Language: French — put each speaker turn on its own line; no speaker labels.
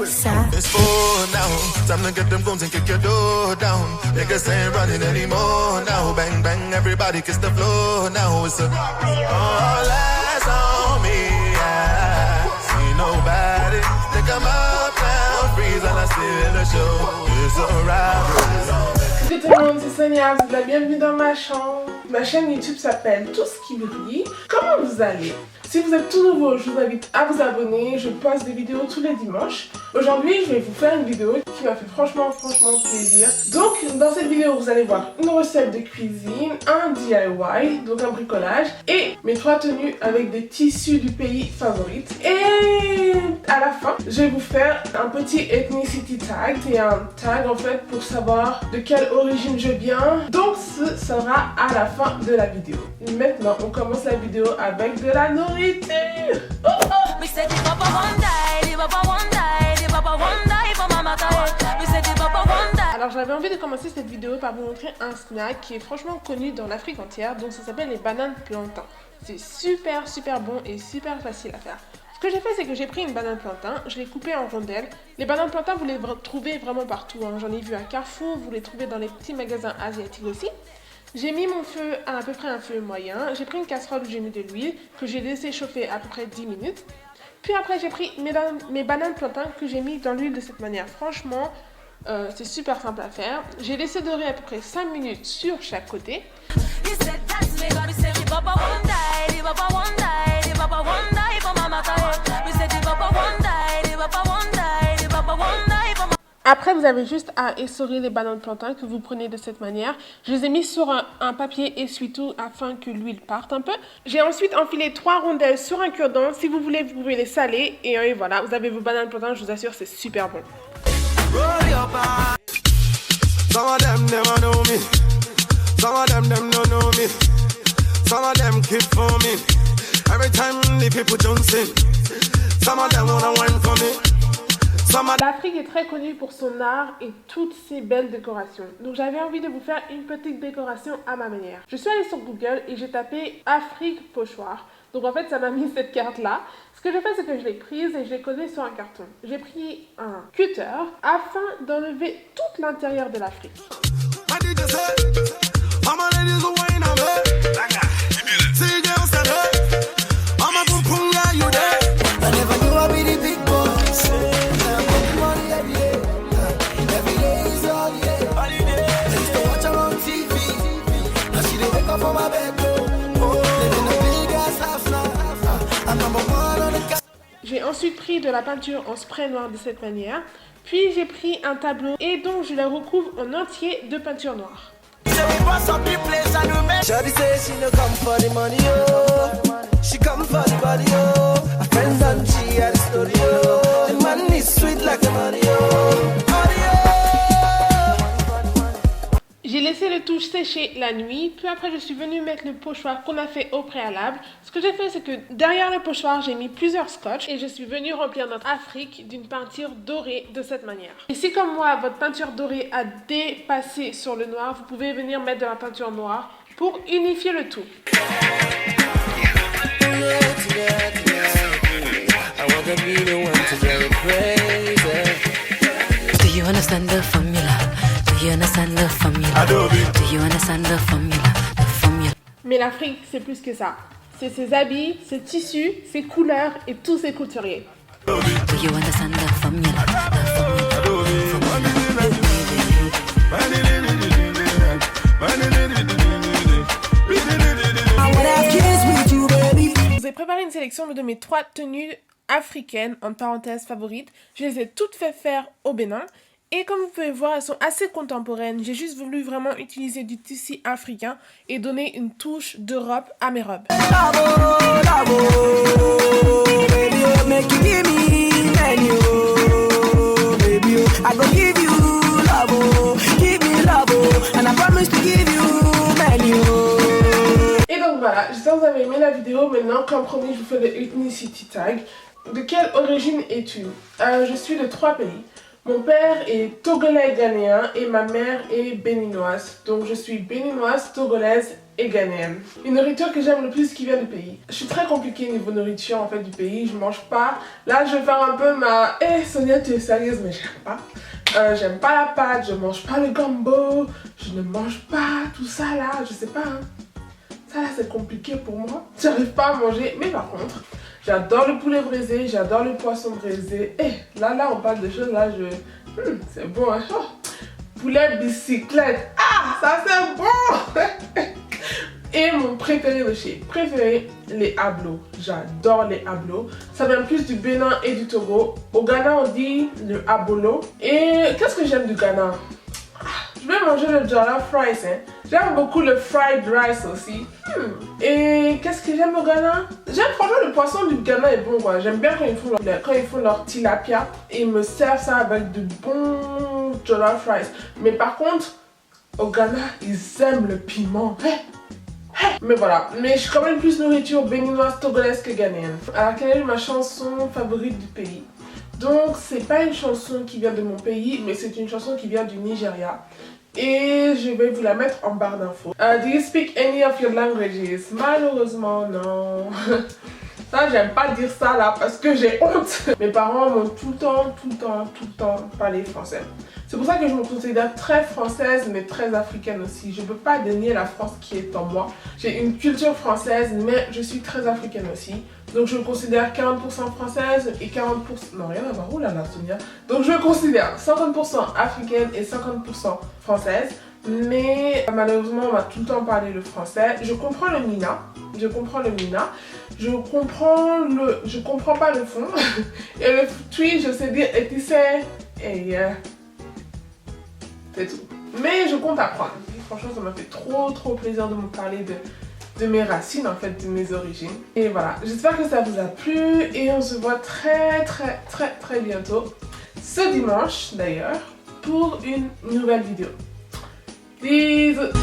outside.
It's four now. Time to get them guns and kick your door down. Niggas ain't running anymore now. Bang, bang, everybody kiss the floor now. It's a all eyes on me. I see nobody. Think I'm up now, freeze and I steal the show. It's a robbery.
Salut tout le monde, c'est Sonia, vous êtes la bienvenue dans ma chambre. Ma chaîne YouTube s'appelle Tout ce qui brille. Comment vous allez? Si vous êtes tout nouveau, je vous invite à vous abonner. Je poste des vidéos tous les dimanches. Aujourd'hui, je vais vous faire une vidéo qui m'a fait franchement plaisir. Donc, dans cette vidéo, vous allez voir une recette de cuisine, un DIY, donc un bricolage, et mes 3 tenues avec des tissus du pays favorites. Et à la fin, je vais vous faire un petit ethnicity tag. C'est un tag en fait pour savoir de quelle origine je viens. Donc, ce sera à la fin de la vidéo. Maintenant, on commence la vidéo avec de la nourriture. Oh, oh. Alors j'avais envie de commencer cette vidéo par vous montrer un snack qui est franchement connu dans l'Afrique entière, donc ça s'appelle les bananes plantain. C'est super bon et super facile à faire. Ce que j'ai fait, c'est que j'ai pris une banane plantain, je l'ai coupée en rondelles. Les bananes plantain, vous les trouvez vraiment partout, hein. J'en ai vu à Carrefour, vous les trouvez dans les petits magasins asiatiques aussi. J'ai mis mon feu à peu près un feu moyen. J'ai pris une casserole où j'ai mis de l'huile que j'ai laissé chauffer à peu près 10 minutes. Puis après, j'ai pris mes bananes plantain que j'ai mis dans l'huile de cette manière. Franchement, c'est super simple à faire. J'ai laissé dorer à peu près 5 minutes sur chaque côté. Après, vous avez juste à essorer les bananes plantain que vous prenez de cette manière. Je les ai mis sur un papier essuie-tout afin que l'huile parte un peu. J'ai ensuite enfilé 3 rondelles sur un cure-dent. Si vous voulez, vous pouvez les saler. Et voilà, vous avez vos bananes plantain, je vous assure, c'est super bon. L'Afrique est très connue pour son art et toutes ses belles décorations. Donc j'avais envie de vous faire une petite décoration à ma manière. Je suis allée sur Google et j'ai tapé Afrique pochoir. Donc en fait ça m'a mis cette carte là. Ce que j'ai fait, c'est que je l'ai prise et je l'ai collée sur un carton. J'ai pris un cutter afin d'enlever tout l'intérieur de l'Afrique. J'ai ensuite pris de la peinture en spray noir de cette manière, puis j'ai pris un tableau et donc je la recouvre en entier de peinture noire. J'ai laissé le tout sécher la nuit, puis après je suis venue mettre le pochoir qu'on a fait au préalable. Ce que j'ai fait, c'est que derrière le pochoir, j'ai mis plusieurs scotch et je suis venue remplir notre Afrique d'une peinture dorée de cette manière. Et si comme moi, votre peinture dorée a dépassé sur le noir, vous pouvez venir mettre de la peinture noire pour unifier le tout.
Do you understand the formula? Do you understand the formula? Do you understand the formula? The formula.
Mais l'Afrique, c'est plus que ça. C'est ses habits, ses tissus, ses couleurs et tous ses couturiers.
Do you understand the formula? The formula.
Je vous ai préparé une sélection de mes 3 tenues africaines, en parenthèse favorites. Je les ai toutes fait faire au Bénin. Et comme vous pouvez voir, elles sont assez contemporaines. J'ai juste voulu vraiment utiliser du tissu africain et donner une touche d'Europe à mes robes. Et donc voilà, j'espère que vous avez aimé la vidéo. Maintenant, comme promis, je vous fais le ethnicity tag. De quelle origine es-tu? Je suis de 3 pays. Mon père est togolais ghanéen et ma mère est béninoise. Donc je suis béninoise, togolaise et ghanéenne. Une nourriture que j'aime le plus qui vient du pays. Je suis très compliquée niveau nourriture en fait du pays, je mange pas. Là je vais faire un peu ma... Sonia tu es sérieuse mais j'aime pas. J'aime pas la pâte, je mange pas le gombo, je ne mange pas tout ça là, je sais pas. Hein. Ça là c'est compliqué pour moi. J'arrive pas à manger, mais par contre, j'adore le poulet braisé, j'adore le poisson braisé. Là on parle de choses là, c'est bon hein. Oh. Poulet bicyclette, ça c'est bon. Et mon préféré de chez préféré, les ablos. J'adore les ablos. Ça vient plus du Bénin et du Togo. Au Ghana, on dit le abolo. Et qu'est-ce que j'aime du Ghana? Je vais manger le jollof rice. Hein. J'aime beaucoup le fried rice aussi. Et qu'est-ce que j'aime au Ghana? J'aime franchement le poisson du Ghana est bon quoi. J'aime bien quand ils font leur tilapia. Et ils me servent ça avec du bon jollof rice. Mais par contre, au Ghana, ils aiment le piment. Mais voilà, mais je suis quand même plus nourriture béninoise, togolaise que ghanéenne. Alors quelle est ma chanson favorite du pays? Donc c'est pas une chanson qui vient de mon pays, mais c'est une chanson qui vient du Nigeria. Et je vais vous la mettre en barre d'infos. Do you speak any of your languages? Malheureusement non. Ça j'aime pas dire ça là parce que j'ai honte. Mes parents m'ont tout le temps parlé français. C'est pour ça que je me considère très française mais très africaine aussi. Je ne peux pas dénier la France qui est en moi. J'ai une culture française mais je suis très africaine aussi. Donc je me considère 40% française et 40%... Non rien à voir, oh là là Sonia. Donc je me considère 50% africaine et 50% française. Mais malheureusement on m'a tout le temps parlé le français. Je comprends le Mina. Je comprends pas le fond. Et le tweet je sais dire et tu sais... C'est tout. Mais je compte apprendre. Franchement, ça m'a fait trop plaisir de me parler de mes racines, en fait, de mes origines. Et voilà, j'espère que ça vous a plu et on se voit très bientôt, ce dimanche d'ailleurs, pour une nouvelle vidéo. Bisous!